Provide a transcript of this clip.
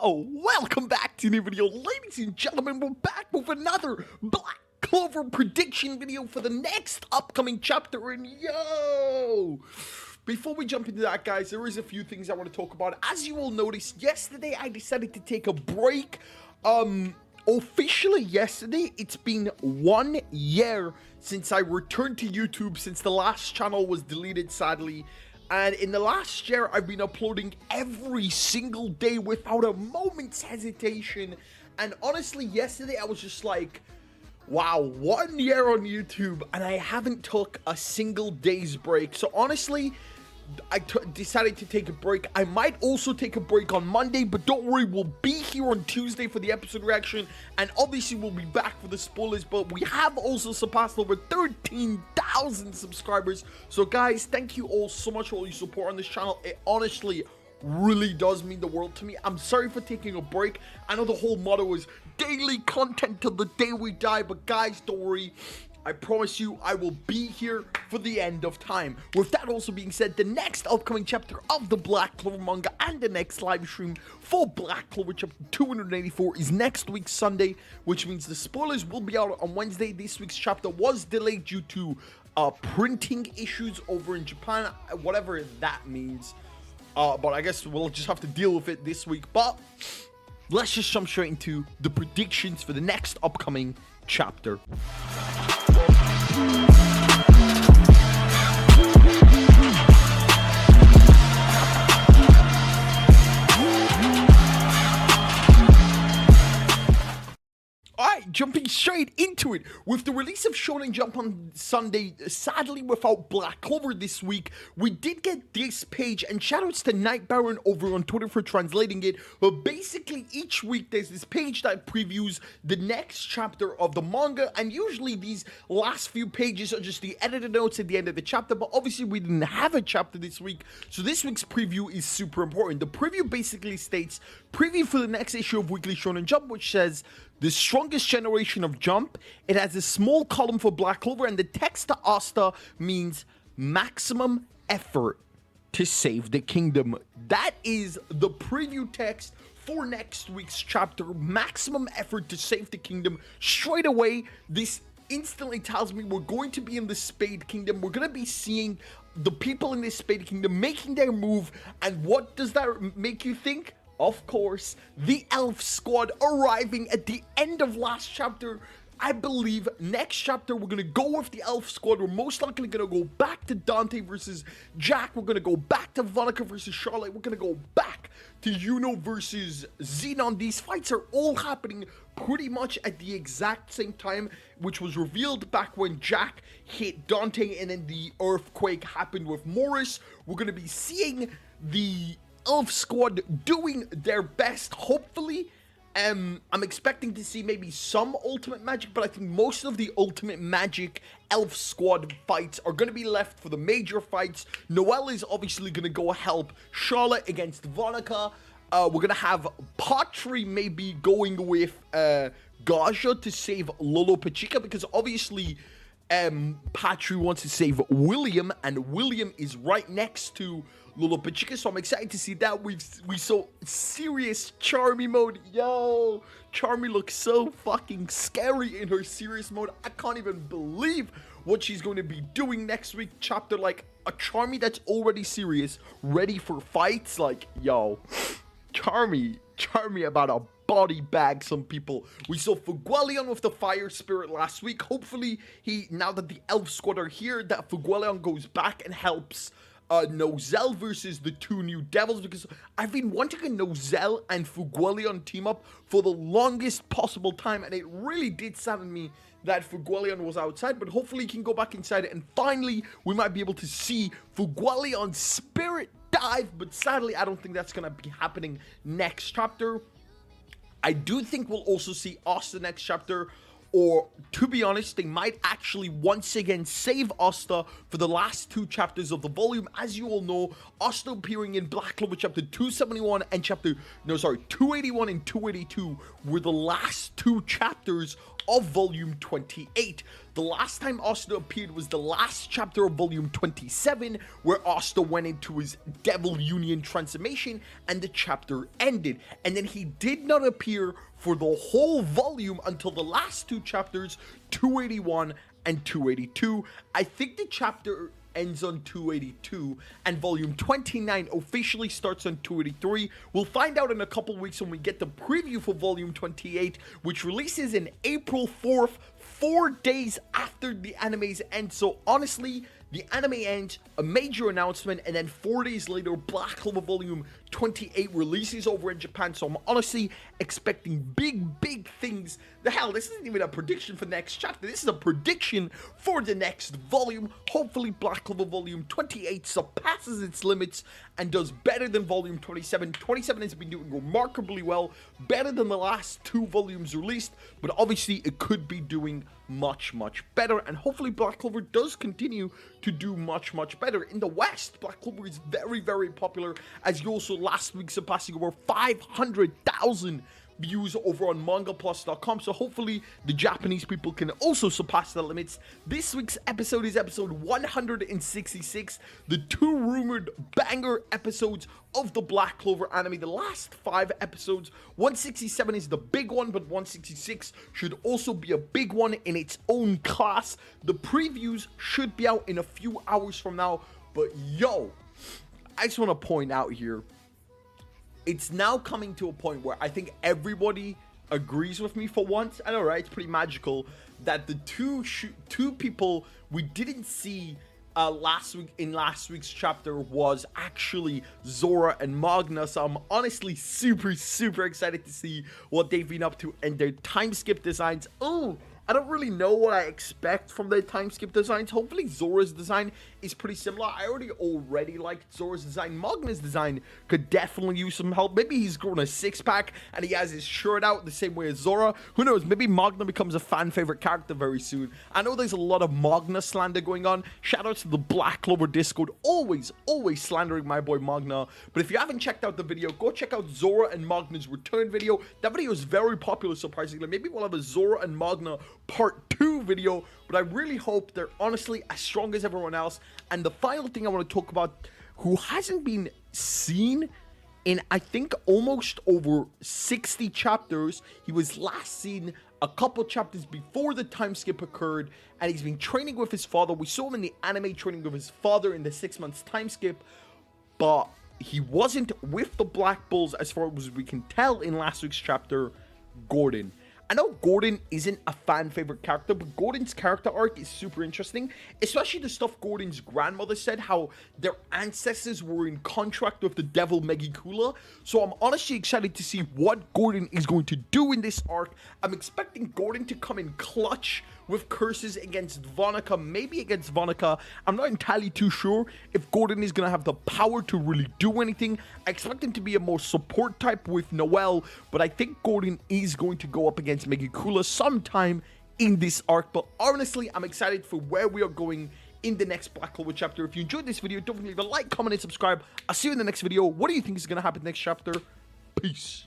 Yo, welcome back to the video, ladies and gentlemen. We're back with another Black Clover prediction video for the next upcoming chapter. And yo, before we jump into that, guys, there is a few things I want to talk about. As you all noticed, yesterday I decided to take a break. Officially yesterday, it's been 1 year since I returned to YouTube, since the last channel was deleted, sadly. And in the last year, I've been uploading every single day without a moment's hesitation. And honestly, yesterday I was just like, wow, 1 year on YouTube and I haven't took a single day's break. So honestly, I decided to take a break. I might also take a break on Monday, but don't worry, we'll be here on Tuesday for the episode reaction, and obviously we'll be back for the spoilers. But we have also surpassed over 13,000 subscribers. So guys, thank you all so much for all your support on this channel. It honestly really does mean the world to me. I'm sorry for taking a break. I know the whole motto is daily content till the day we die, but guys, don't worry, I promise you, I will be here for the end of time. With that also being said, the next upcoming chapter of the Black Clover manga and the next live stream for Black Clover chapter 284 is next week Sunday, which means the spoilers will be out on Wednesday. This week's chapter was delayed due to printing issues over in Japan, whatever that means. But I guess we'll just have to deal with it this week. But let's just jump straight into the predictions for the next upcoming chapter. Alright, jumping straight into it. With the release of Shonen Jump on Sunday, sadly without Black Clover this week, we did get this page, and shoutouts to Night Baron over on Twitter for translating it. But basically each week there's this page that previews the next chapter of the manga, and usually these last few pages are just the edited notes at the end of the chapter. But obviously we didn't have a chapter this week, so this week's preview is super important. The preview basically states, preview for the next issue of Weekly Shonen Jump, which says, the strongest generation of Jump. It has a small column for Black Clover, and the text to Asta means maximum effort to save the kingdom. That is the preview text for next week's chapter. Maximum effort to save the kingdom. Straight away, this instantly tells me we're going to be in the Spade Kingdom. We're going to be seeing the people in this Spade Kingdom making their move. And what does that make you think? Of course, the Elf Squad arriving at the end of last chapter. I believe next chapter we're going to go with the Elf Squad. We're most likely going to go back to Dante versus Jack. We're going to go back to Vonica versus Charlotte. We're going to go back to Yuno versus Xenon. These fights are all happening pretty much at the exact same time, which was revealed back when Jack hit Dante and then the earthquake happened with Morris. We're going to be seeing the Elf Squad doing their best, hopefully. I'm expecting to see maybe some ultimate magic, but I think most of the ultimate magic Elf Squad fights are going to be left for the major fights. Noelle is obviously going to go help Charlotte against Vonica. We're going to have Pottery maybe going with Gaja to save Lolo Pachica, because obviously Patry wants to save William, and William is right next to Lolo Pachica, so I'm excited to see that. We saw serious Charmy mode. Yo, Charmy looks so fucking scary in her serious mode. I can't even believe what she's going to be doing next week chapter. Like a Charmy that's already serious, ready for fights. Like, yo, Charmy about a body bag some people. We saw Fuguelion with the fire spirit last week. Hopefully now that the Elf Squad are here, that Fuguelion goes back and helps Noelle versus the two new devils, because I've been wanting a Noelle and Fuguelion team up for the longest possible time, and it really did sadden me that Fuguelion was outside, but hopefully he can go back inside it, and finally we might be able to see Fuguelion's spirit dive. But sadly I don't think that's gonna be happening next chapter. I do think we'll also see Asta next chapter, or to be honest, they might actually once again save Asta for the last two chapters of the volume. As you all know, Asta appearing in Black Clover chapter 271 and 281 and 282 were the last two chapters of Volume 28. The last time Asta appeared was the last chapter of Volume 27, where Asta went into his Devil Union transformation and the chapter ended. And then he did not appear for the whole volume until the last two chapters, 281 and 282. I think the chapter ends on 282 and volume 29 officially starts on 283. We'll find out in a couple weeks when we get the preview for volume 28, which releases in April 4th, 4 days after the anime's end. So honestly, the anime ends, a major announcement, and then 4 days later, Black Clover Volume 28 releases over in Japan. So I'm honestly expecting big things. The hell, this isn't even a prediction for the next chapter. This is a prediction for the next volume. Hopefully, Black Clover Volume 28 surpasses its limits and does better than Volume 27. 27 has been doing remarkably well, better than the last two volumes released, but obviously it could be doing much better, and hopefully Black Clover does continue to do much better. In the West, Black Clover is very popular, as you also last week surpassing over 500,000 views over on mangaplus.com, so hopefully the Japanese people can also surpass the limits. This week's episode is episode 166, the two rumored banger episodes of the Black Clover anime. The last 5 episodes, 167 is the big one, but 166 should also be a big one in its own class. The previews should be out in a few hours from now, but yo, I just want to point out here, it's now coming to a point where I think everybody agrees with me for once. I know, right? It's pretty magical that the two people we didn't see last week's chapter was actually Zora and Magna. So I'm honestly super excited to see what they've been up to and their time skip designs. Oh, I don't really know what I expect from their time skip designs. Hopefully Zora's design is pretty similar. I already liked Zora's design. Magna's design could definitely use some help. Maybe he's grown a 6-pack and he has his shirt out the same way as Zora. Who knows? Maybe Magna becomes a fan favorite character very soon. I know there's a lot of Magna slander going on. Shout out to the Black Clover Discord. Always slandering my boy Magna. But if you haven't checked out the video, go check out Zora and Magna's return video. That video is very popular, surprisingly. Maybe we'll have a Zora and Magna part 2 video, but I really hope they're honestly as strong as everyone else. And the final thing I want to talk about, who hasn't been seen in I think almost over 60 chapters. He was last seen a couple chapters before the time skip occurred, and he's been training with his father. We saw him in the anime training with his father in the 6 months time skip, but he wasn't with the Black Bulls as far as we can tell in last week's chapter. Gordon. I know Gordon isn't a fan favorite character, but Gordon's character arc is super interesting, especially the stuff Gordon's grandmother said, how their ancestors were in contract with the devil Megikula. So I'm honestly excited to see what Gordon is going to do in this arc. I'm expecting Gordon to come in clutch with curses against Vonica, maybe against Vonica. I'm not entirely too sure if Gordon is going to have the power to really do anything. I expect him to be a more support type with Noelle, but I think Gordon is going to go up against Megikula sometime in this arc. But honestly, I'm excited for where we are going in the next Black Clover chapter. If you enjoyed this video, don't forget to leave a like, comment, and subscribe. I'll see you in the next video. What do you think is going to happen next chapter? Peace.